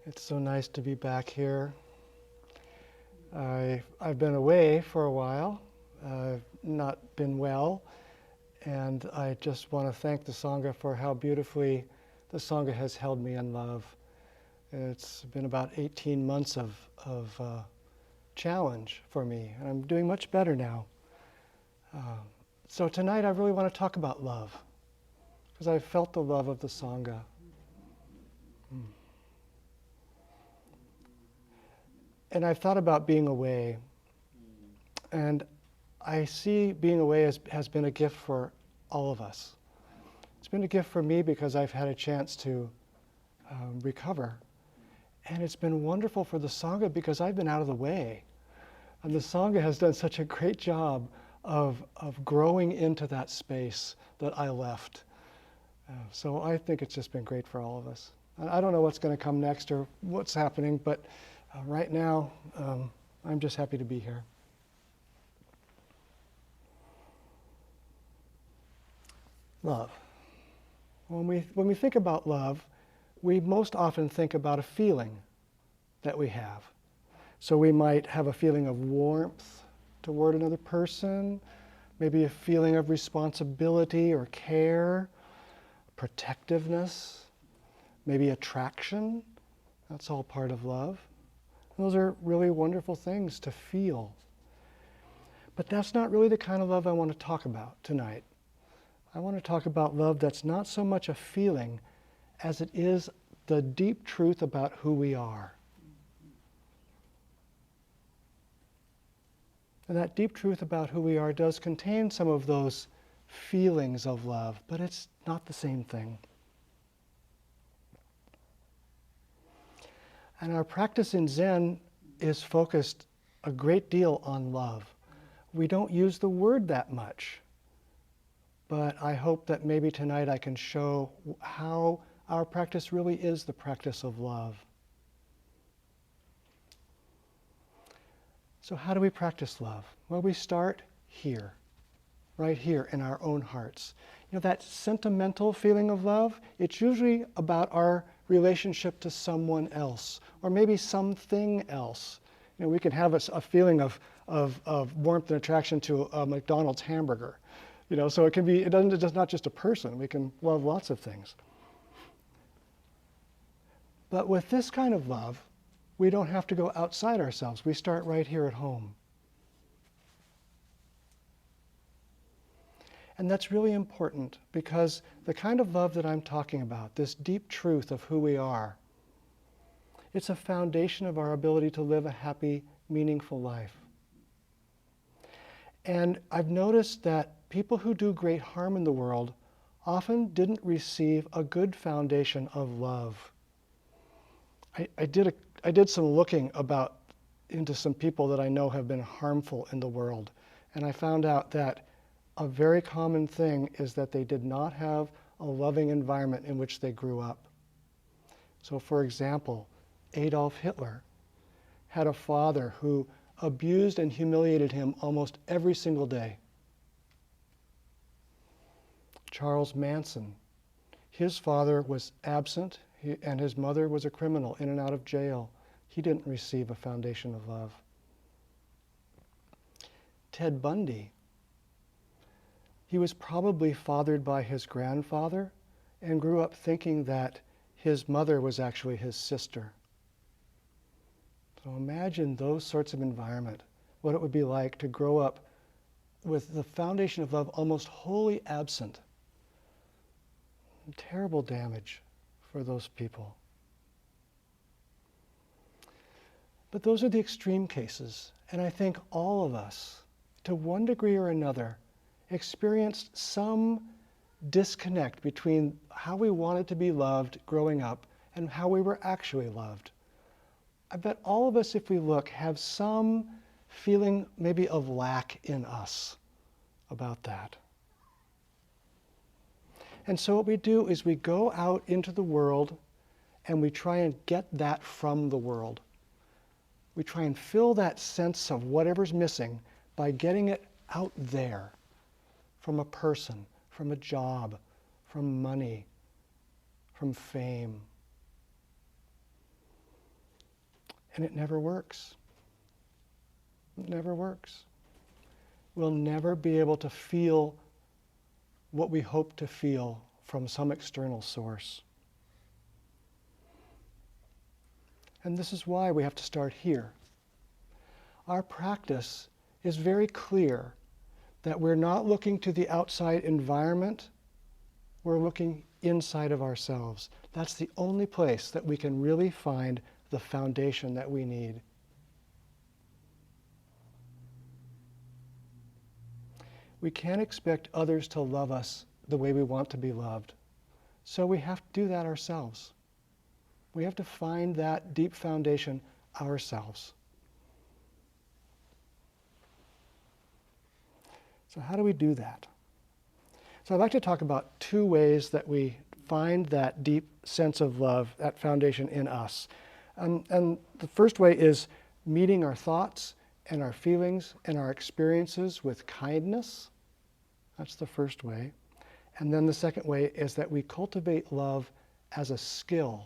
It's so nice to be back here. I've been away for a while, not been well, and I just want to thank the Sangha for how beautifully the Sangha has held me in love. It's been about 18 months of challenge for me, and I'm doing much better now. So tonight I really want to talk about love, because I've felt the love of the Sangha. And I've thought about being away, and I see being away has been a gift for all of us. It's been a gift for me because I've had a chance to recover. And it's been wonderful for the Sangha because I've been out of the way. And the Sangha has done such a great job of growing into that space that I left. So I think it's just been great for all of us. I don't know what's going to come next or what's happening, but right now, I'm just happy to be here. Love. When we think about love, we most often think about a feeling that we have. So we might have a feeling of warmth toward another person, maybe a feeling of responsibility or care, protectiveness, maybe attraction. That's all part of love. Those are really wonderful things to feel. But that's not really the kind of love I want to talk about tonight. I want to talk about love that's not so much a feeling as it is the deep truth about who we are. And that deep truth about who we are does contain some of those feelings of love, but it's not the same thing. And our practice in Zen is focused a great deal on love. We don't use the word that much, but I hope that maybe tonight I can show how our practice really is the practice of love. So how do we practice love? Well, we start here, right here in our own hearts. You know, that sentimental feeling of love, it's usually about our relationship to someone else, or maybe something else. You know, we can have a feeling of warmth and attraction to a McDonald's hamburger. You know, so it's just not just a person. We can love lots of things. But with this kind of love, we don't have to go outside ourselves. We start right here at home. And that's really important because the kind of love that I'm talking about, this deep truth of who we are, it's a foundation of our ability to live a happy, meaningful life. And I've noticed that people who do great harm in the world often didn't receive a good foundation of love. I did some looking into some people that I know have been harmful in the world, and I found out that a very common thing is that they did not have a loving environment in which they grew up. So for example, Adolf Hitler had a father who abused and humiliated him almost every single day. Charles Manson, his father was absent and his mother was a criminal in and out of jail. He didn't receive a foundation of love. Ted Bundy, he was probably fathered by his grandfather and grew up thinking that his mother was actually his sister. So imagine those sorts of environment, what it would be like to grow up with the foundation of love almost wholly absent. Terrible damage for those people. But those are the extreme cases, and I think all of us, to one degree or another, experienced some disconnect between how we wanted to be loved growing up and how we were actually loved. I bet all of us, if we look, have some feeling maybe of lack in us about that. And so what we do is we go out into the world and we try and get that from the world. We try and fill that sense of whatever's missing by getting it out there from a person, from a job, from money, from fame. And it never works. It never works. We'll never be able to feel what we hope to feel from some external source. And this is why we have to start here. Our practice is very clear that we're not looking to the outside environment, we're looking inside of ourselves. That's the only place that we can really find the foundation that we need. We can't expect others to love us the way we want to be loved. So we have to do that ourselves. We have to find that deep foundation ourselves. So how do we do that? So I'd like to talk about two ways that we find that deep sense of love, that foundation in us. And the first way is meeting our thoughts and our feelings and our experiences with kindness. That's the first way. And then the second way is that we cultivate love as a skill.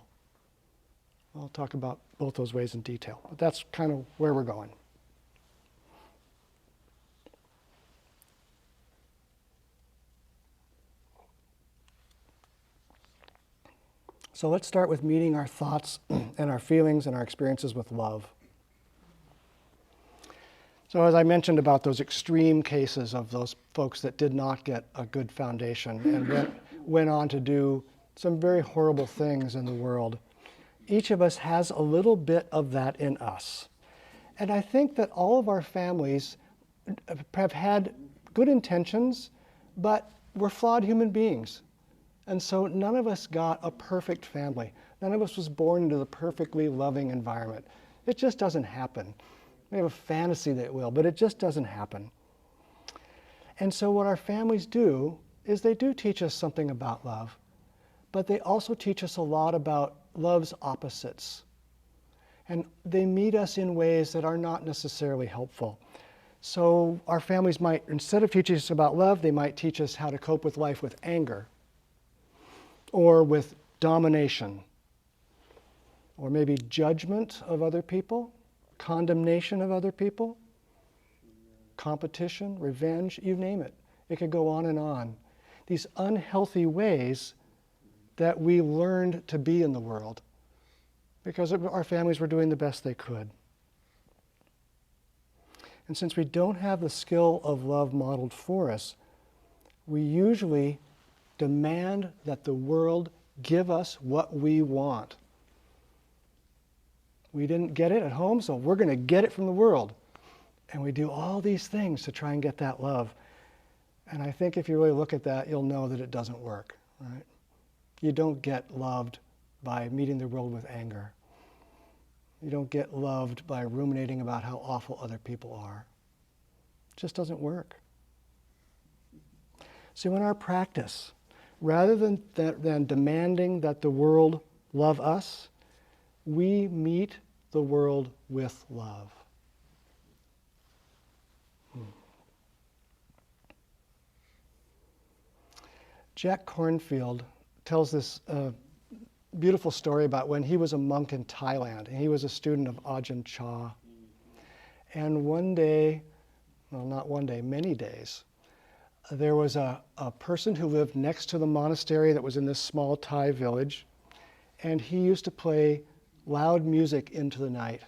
I'll talk about both those ways in detail, but that's kind of where we're going. So let's start with meeting our thoughts and our feelings and our experiences with love. So as I mentioned about those extreme cases of those folks that did not get a good foundation and went on to do some very horrible things in the world, each of us has a little bit of that in us. And I think that all of our families have had good intentions, but we're flawed human beings. And so none of us got a perfect family. None of us was born into the perfectly loving environment. It just doesn't happen. We have a fantasy that it will, but it just doesn't happen. And so what our families do is they do teach us something about love, but they also teach us a lot about love's opposites. And they meet us in ways that are not necessarily helpful. So our families might, instead of teaching us about love, they might teach us how to cope with life with anger, or with domination, or maybe judgment of other people, condemnation of other people, competition, revenge, you name it. It could go on and on. These unhealthy ways that we learned to be in the world because our families were doing the best they could. And since we don't have the skill of love modeled for us, we usually demand that the world give us what we want. We didn't get it at home, so we're going to get it from the world. And we do all these things to try and get that love. And I think if you really look at that, you'll know that it doesn't work, right? You don't get loved by meeting the world with anger. You don't get loved by ruminating about how awful other people are. It just doesn't work. So in our practice, rather than demanding that the world love us, we meet the world with love. Jack Kornfield tells this beautiful story about when he was a monk in Thailand, and he was a student of Ajahn Chah. And one day, well, not one day, many days, there was a person who lived next to the monastery that was in this small Thai village, and he used to play loud music into the night.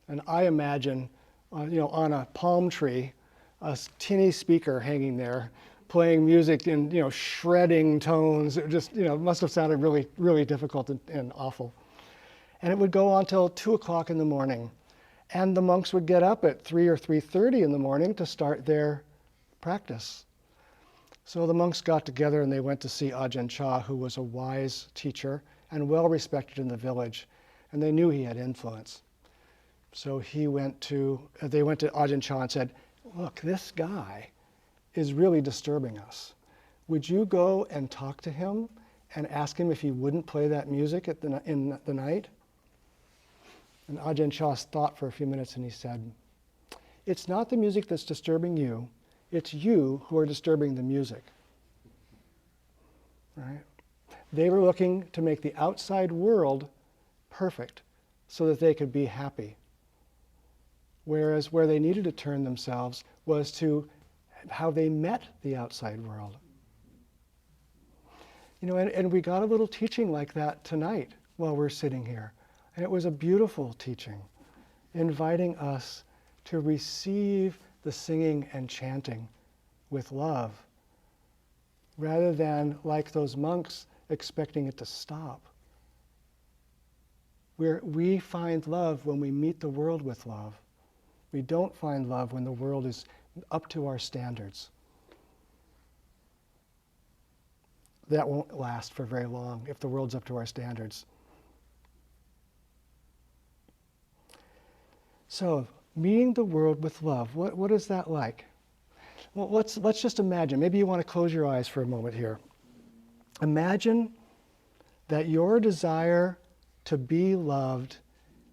And I imagine, on a palm tree, a tinny speaker hanging there, playing music in, shredding tones. It just, must have sounded really, really difficult and awful. And it would go on till 2 o'clock in the morning. And the monks would get up at 3 or 3:30 in the morning to start their practice. So the monks got together and they went to see Ajahn Chah, who was a wise teacher and well respected in the village. And they knew he had influence. So they went to Ajahn Chah and said, "Look, this guy is really disturbing us. Would you go and talk to him and ask him if he wouldn't play that music in the night?" And Ajahn Chah thought for a few minutes and he said, "It's not the music that's disturbing you, it's you who are disturbing the music." right? They were looking to make the outside world perfect so that they could be happy. Whereas where they needed to turn themselves was to how they met the outside world. And we got a little teaching like that tonight while we're sitting here. And it was a beautiful teaching, inviting us to receive the singing and chanting with love, rather than, like those monks, expecting it to stop. We find love when we meet the world with love. We don't find love when the world is up to our standards. That won't last for very long if the world's up to our standards. So, meeting the world with love, what is that like? Well, let's just imagine. Maybe you want to close your eyes for a moment here. Imagine that your desire to be loved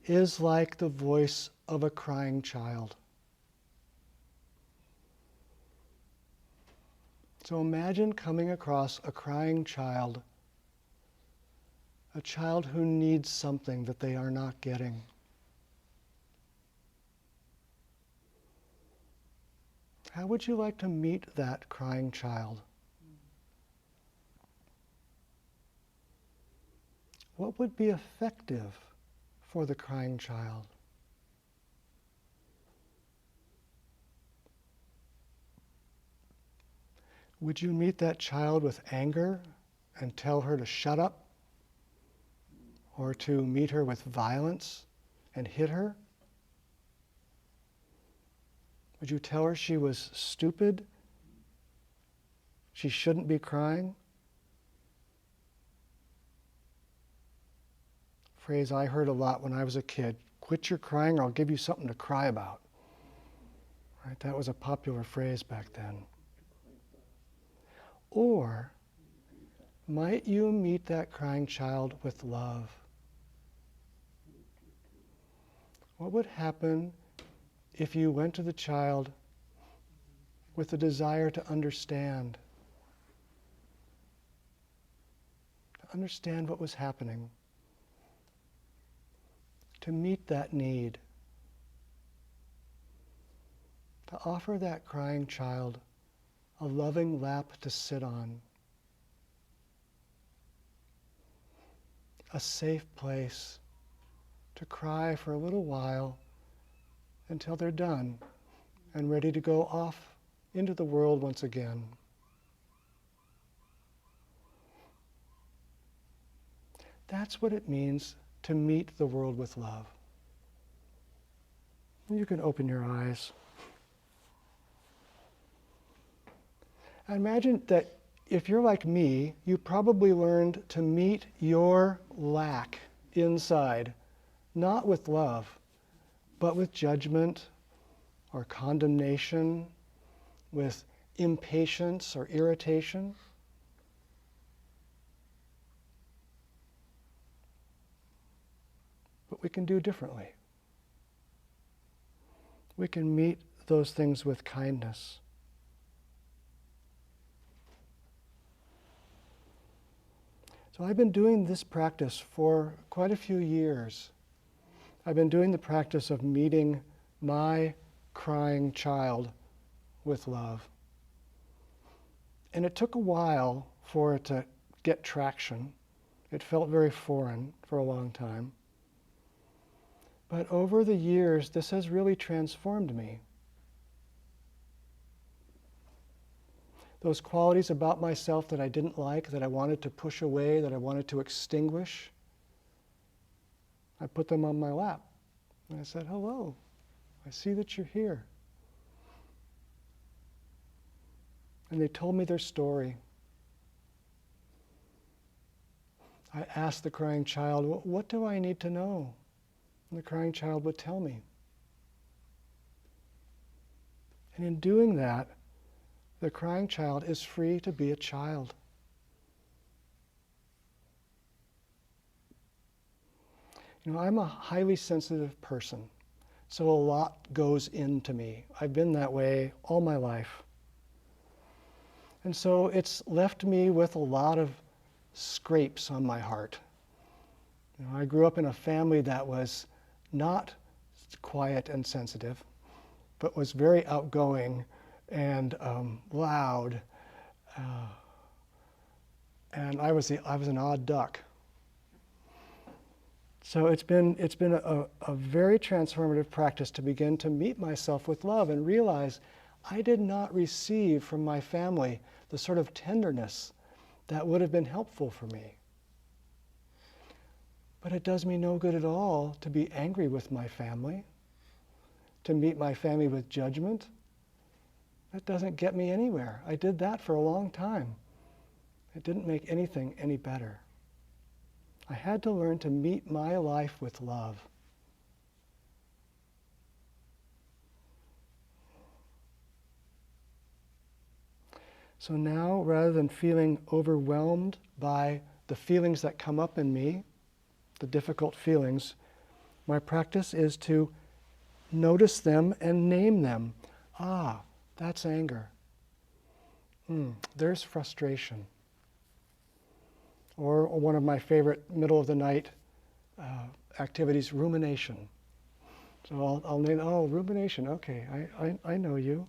is like the voice of a crying child. So imagine coming across a crying child, a child who needs something that they are not getting. How would you like to meet that crying child? What would be effective for the crying child? Would you meet that child with anger and tell her to shut up? Or to meet her with violence and hit her? Would you tell her she was stupid? She shouldn't be crying? Phrase I heard a lot when I was a kid. Quit your crying or I'll give you something to cry about. Right? That was a popular phrase back then. Or might you meet that crying child with love? What would happen if you went to the child with the desire to understand what was happening, to meet that need, to offer that crying child a loving lap to sit on, a safe place to cry for a little while until they're done and ready to go off into the world once again. That's what it means to meet the world with love. You can open your eyes. I imagine that if you're like me, you probably learned to meet your lack inside, not with love, but with judgment or condemnation, with impatience or irritation. But we can do differently. We can meet those things with kindness. So I've been doing this practice for quite a few years. I've been doing the practice of meeting my crying child with love. And it took a while for it to get traction. It felt very foreign for a long time. But over the years, this has really transformed me. Those qualities about myself that I didn't like, that I wanted to push away, that I wanted to extinguish, I put them on my lap. And I said, hello, I see that you're here. And they told me their story. I asked the crying child, what do I need to know? And the crying child would tell me. And in doing that, the crying child is free to be a child. I'm a highly sensitive person, so a lot goes into me. I've been that way all my life. And so it's left me with a lot of scrapes on my heart. You know, I grew up in a family that was not quiet and sensitive, but was very outgoing and loud. And I was an odd duck. So it's been a very transformative practice to begin to meet myself with love and realize I did not receive from my family the sort of tenderness that would have been helpful for me. But it does me no good at all to be angry with my family, to meet my family with judgment. That doesn't get me anywhere. I did that for a long time. It didn't make anything any better. I had to learn to meet my life with love. So now, rather than feeling overwhelmed by the feelings that come up in me, the difficult feelings, my practice is to notice them and name them. Ah, that's anger. There's frustration. Or one of my favorite middle of the night activities, rumination. So I'll name, rumination, okay, I know you.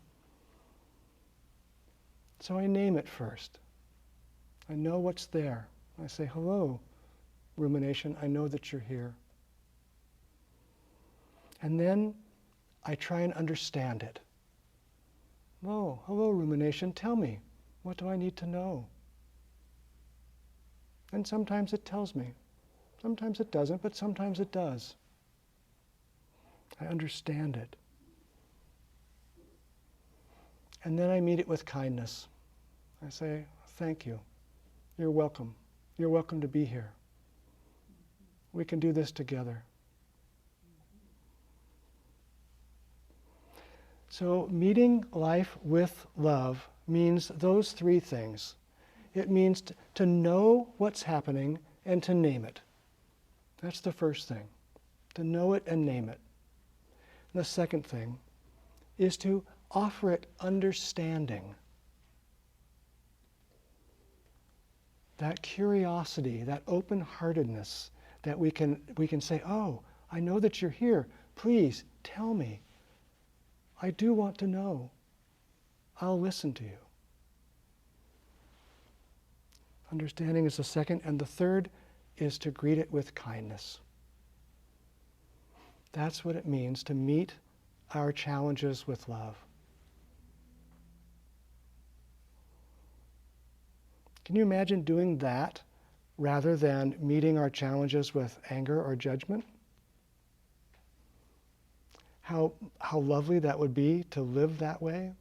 So I name it first. I know what's there. I say, hello, rumination, I know that you're here. And then I try and understand it. Oh, hello, rumination, tell me, what do I need to know? And sometimes it tells me. Sometimes it doesn't, but sometimes it does. I understand it. And then I meet it with kindness. I say, thank you. You're welcome. You're welcome to be here. We can do this together. So meeting life with love means those three things. It means to know what's happening and to name it. That's the first thing, to know it and name it. And the second thing is to offer it understanding. That curiosity, that open-heartedness that we can say, oh, I know that you're here. Please tell me. I do want to know. I'll listen to you. Understanding is the second, and the third is to greet it with kindness. That's what it means to meet our challenges with love. Can you imagine doing that rather than meeting our challenges with anger or judgment? How lovely that would be to live that way.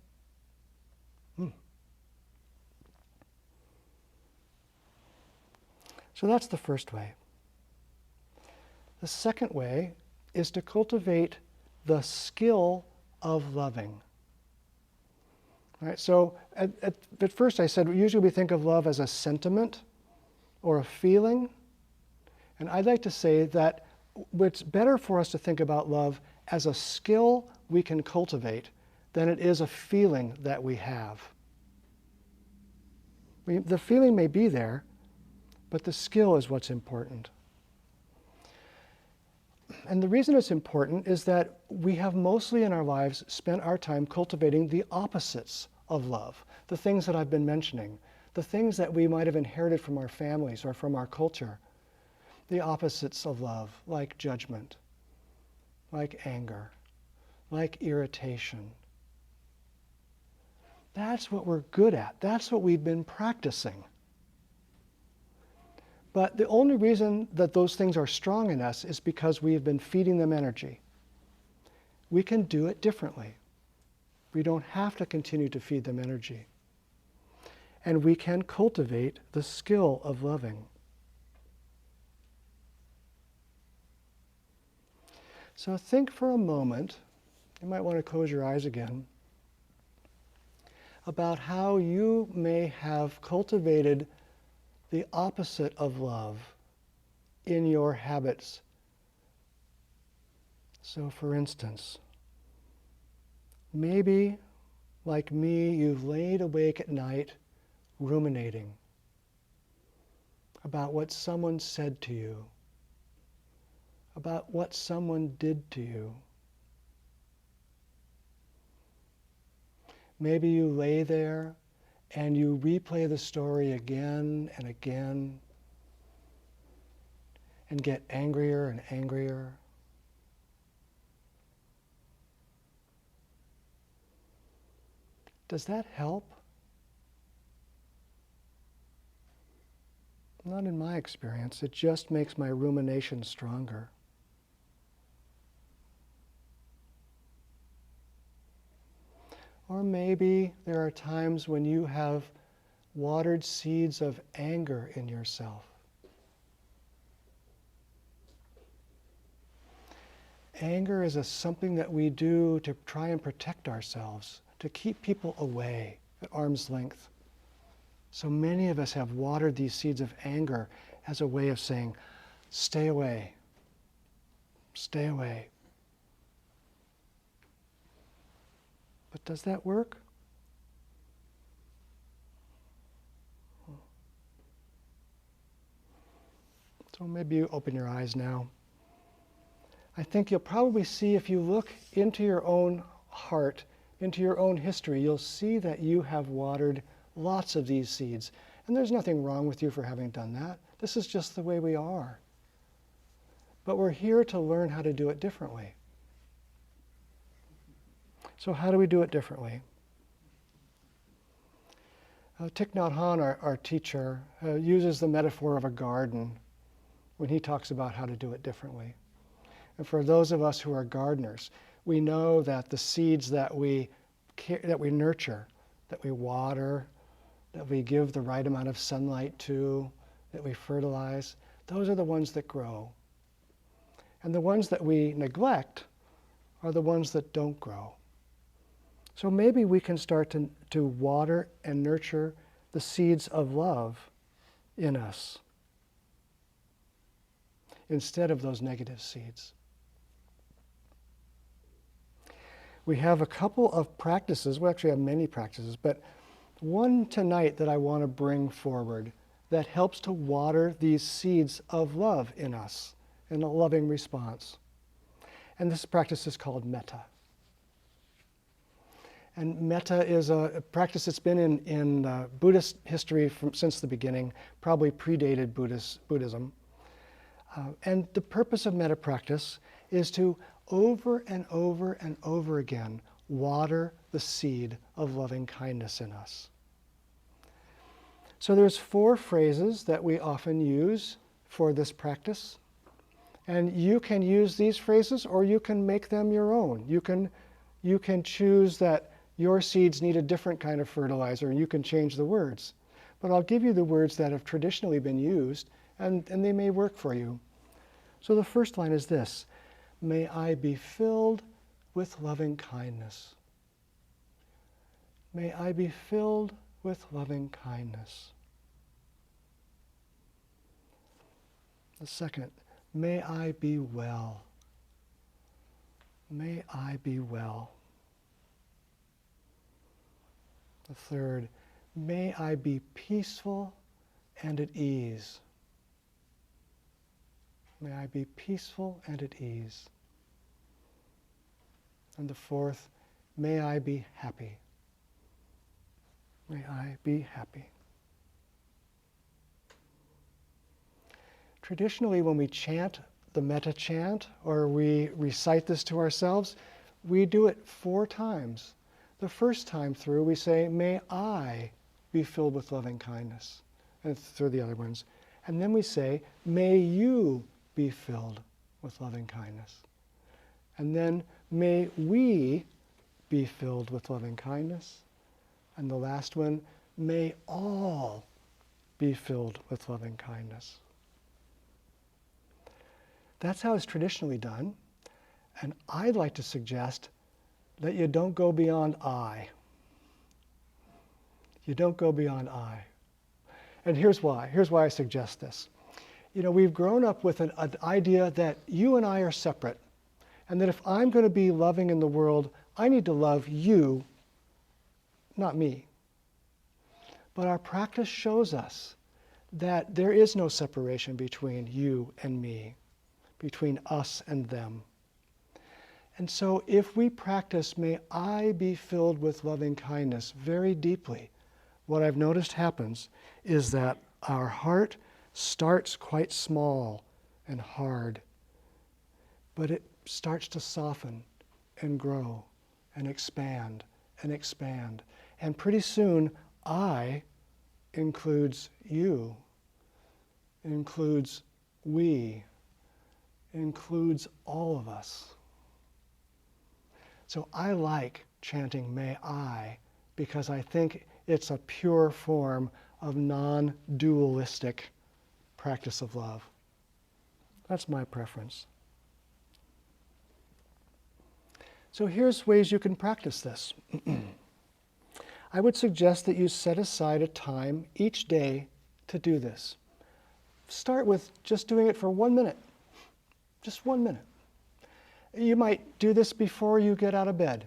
So that's the first way. The second way is to cultivate the skill of loving. All right, so at first I said, usually we think of love as a sentiment or a feeling. And I'd like to say that it's better for us to think about love as a skill we can cultivate than it is a feeling that we have. The feeling may be there, but the skill is what's important. And the reason it's important is that we have mostly in our lives spent our time cultivating the opposites of love, the things that I've been mentioning, the things that we might have inherited from our families or from our culture, the opposites of love, like judgment, like anger, like irritation. That's what we're good at. That's what we've been practicing. But the only reason that those things are strong in us is because we've been feeding them energy. We can do it differently. We don't have to continue to feed them energy. And we can cultivate the skill of loving. So think for a moment, you might want to close your eyes again, about how you may have cultivated the opposite of love in your habits. So for instance, maybe, like me, you've laid awake at night ruminating. about what someone said to you, about what someone did to you. Maybe you lay there and you replay the story again and again and get angrier and angrier. Does that help? Not in my experience. It just makes my rumination stronger. Or maybe there are times when you have watered seeds of anger in yourself. Anger is something that we do to try and protect ourselves, to keep people away at arm's length. So many of us have watered these seeds of anger as a way of saying, stay away, stay away. But does that work? So maybe you open your eyes now. I think you'll probably see, if you look into your own heart, into your own history, you'll see that you have watered lots of these seeds. And there's nothing wrong with you for having done that. This is just the way we are. But we're here to learn how to do it differently. So how do we do it differently? Thich Nhat Hanh, our teacher, uses the metaphor of a garden when he talks about how to do it differently. And for those of us who are gardeners, we know that the seeds that we nurture, that we water, that we give the right amount of sunlight to, that we fertilize, those are the ones that grow. And the ones that we neglect are the ones that don't grow. So maybe we can start to water and nurture the seeds of love in us instead of those negative seeds. We have a couple of practices, we actually have many practices, but one tonight that I want to bring forward that helps to water these seeds of love in us in a loving response. And this practice is called metta. And metta is a practice that's been in Buddhist history since the beginning, probably predated Buddhism. And the purpose of metta practice is to over and over and over again water the seed of loving kindness in us. So there's 4 phrases that we often use for this practice. And you can use these phrases or you can make them your own. You can choose that your seeds need a different kind of fertilizer and you can change the words. But I'll give you the words that have traditionally been used and they may work for you. So the first line is this: may I be filled with loving kindness. May I be filled with loving kindness. The second, may I be well. May I be well. The third, may I be peaceful and at ease. May I be peaceful and at ease. And the fourth, may I be happy. May I be happy. Traditionally, when we chant the metta chant, or we recite this to ourselves, we do it 4 times. The first time through, we say, may I be filled with loving kindness, and through the other ones. And then we say, may you be filled with loving kindness. And then, may we be filled with loving kindness. And the last one, may all be filled with loving kindness. That's how it's traditionally done. And I'd like to suggest that you don't go beyond I. You don't go beyond I. And here's why. Here's why I suggest this. You know, we've grown up with an idea that you and I are separate, and that if I'm going to be loving in the world, I need to love you, not me. But our practice shows us that there is no separation between you and me, between us and them. And so if we practice, may I be filled with loving kindness very deeply, what I've noticed happens is that our heart starts quite small and hard, but it starts to soften and grow and expand and expand. And pretty soon, I includes you, includes we, includes all of us. So I like chanting May I because I think it's a pure form of non-dualistic practice of love. That's my preference. So here's ways you can practice this. I would suggest that you set aside a time each day to do this. Start with just doing it for 1 minute. Just 1 minute. You might do this before you get out of bed.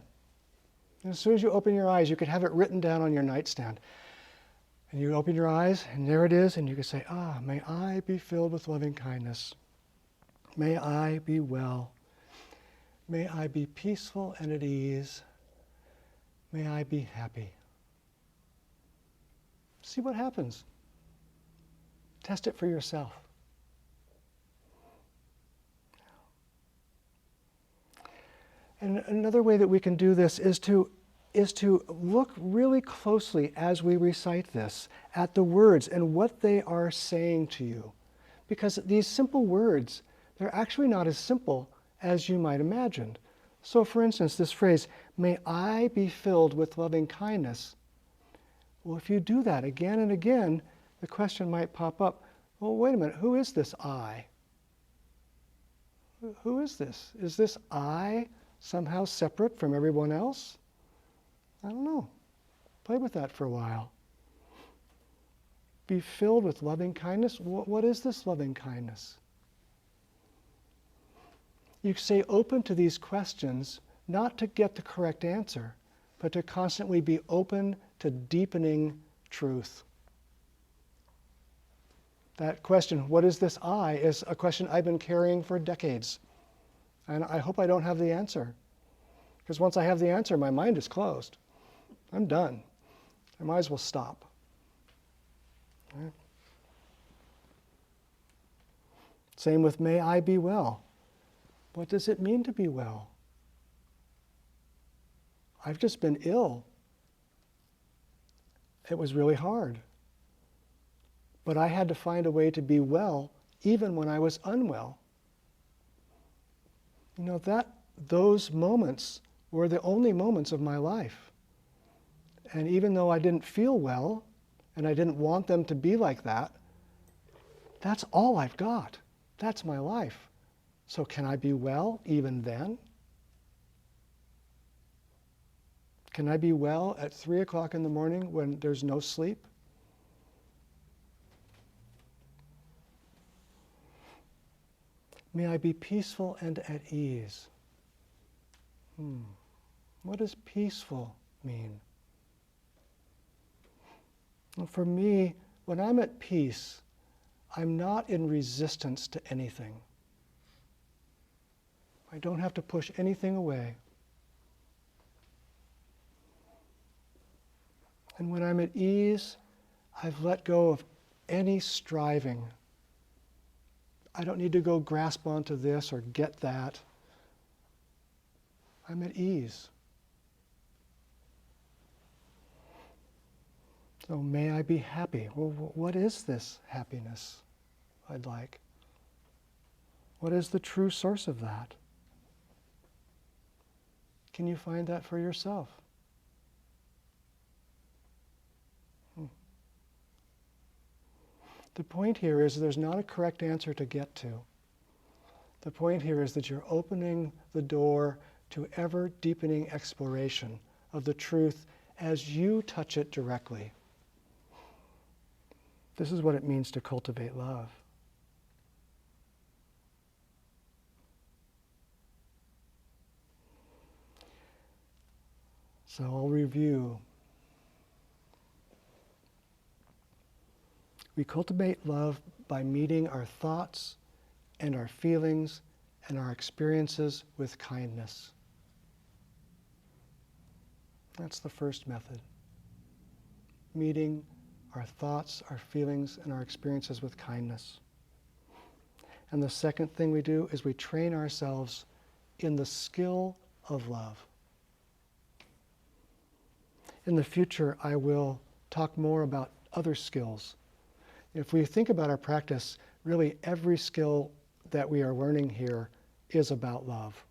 As soon as you open your eyes, you could have it written down on your nightstand. And you open your eyes, and there it is, and you can say, may I be filled with loving kindness. May I be well. May I be peaceful and at ease. May I be happy. See what happens. Test it for yourself. And another way that we can do this is to look really closely as we recite this at the words and what they are saying to you. Because these simple words, they're actually not as simple as you might imagine. So for instance, this phrase, may I be filled with loving kindness. Well, if you do that again and again, the question might pop up, well, wait a minute, who is this I? Who is this? Is this I somehow separate from everyone else? I don't know. Play with that for a while. Be filled with loving kindness. What is this loving kindness? You stay open to these questions, not to get the correct answer, but to constantly be open to deepening truth. That question, what is this I, is a question I've been carrying for decades. And I hope I don't have the answer. Because once I have the answer, my mind is closed. I'm done. I might as well stop. Right? Same with may I be well. What does it mean to be well? I've just been ill. It was really hard. But I had to find a way to be well even when I was unwell. You know, those moments were the only moments of my life. And even though I didn't feel well, and I didn't want them to be like that, that's all I've got. That's my life. So can I be well even then? Can I be well at 3 o'clock in the morning when there's no sleep? May I be peaceful and at ease. What does peaceful mean? Well, for me, when I'm at peace, I'm not in resistance to anything. I don't have to push anything away. And when I'm at ease, I've let go of any striving. I don't need to go grasp onto this or get that. I'm at ease. So may I be happy. Well, what is this happiness I'd like? What is the true source of that? Can you find that for yourself? The point here is there's not a correct answer to get to. The point here is that you're opening the door to ever deepening exploration of the truth as you touch it directly. This is what it means to cultivate love. So I'll review. We cultivate love by meeting our thoughts and our feelings and our experiences with kindness. That's the first method. Meeting our thoughts, our feelings, and our experiences with kindness. And the second thing we do is we train ourselves in the skill of love. In the future, I will talk more about other skills. If we think about our practice, really every skill that we are learning here is about love.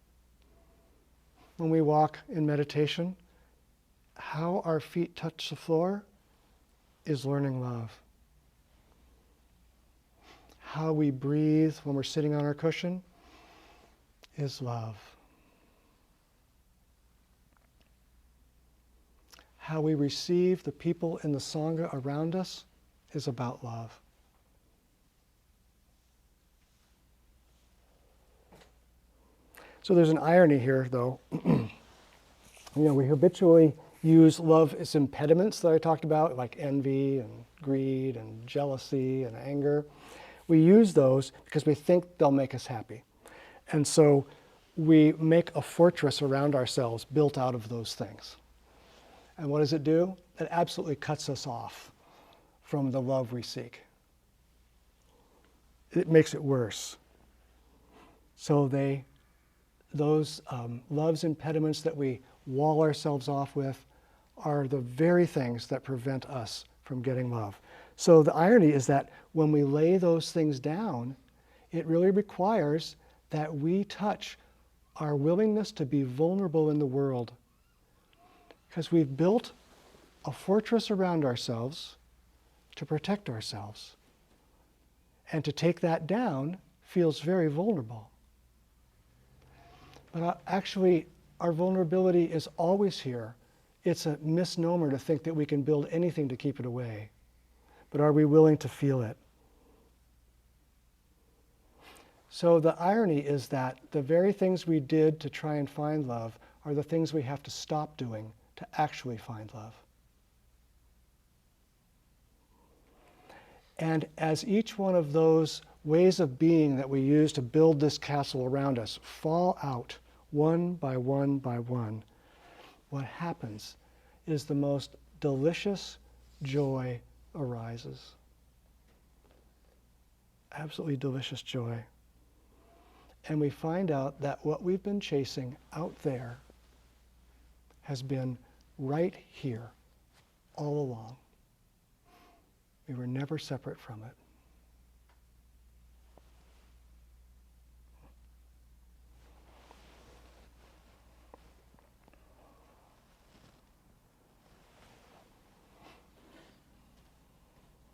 When we walk in meditation, how our feet touch the floor is learning love. How we breathe when we're sitting on our cushion is love. How we receive the people in the Sangha around us is about love. So there's an irony here, though. We habitually use love as impediments that I talked about, like envy and greed and jealousy and anger. We use those because we think they'll make us happy. And so we make a fortress around ourselves built out of those things. And what does it do? It absolutely cuts us off from the love we seek. It makes it worse. So those love's impediments that we wall ourselves off with are the very things that prevent us from getting love. So the irony is that when we lay those things down, it really requires that we touch our willingness to be vulnerable in the world. Because we've built a fortress around ourselves to protect ourselves. And to take that down feels very vulnerable. But actually, our vulnerability is always here. It's a misnomer to think that we can build anything to keep it away. But are we willing to feel it? So the irony is that the very things we did to try and find love are the things we have to stop doing to actually find love. And as each one of those ways of being that we use to build this castle around us fall out one by one by one, what happens is the most delicious joy arises. Absolutely delicious joy. And we find out that what we've been chasing out there has been right here all along. We were never separate from it.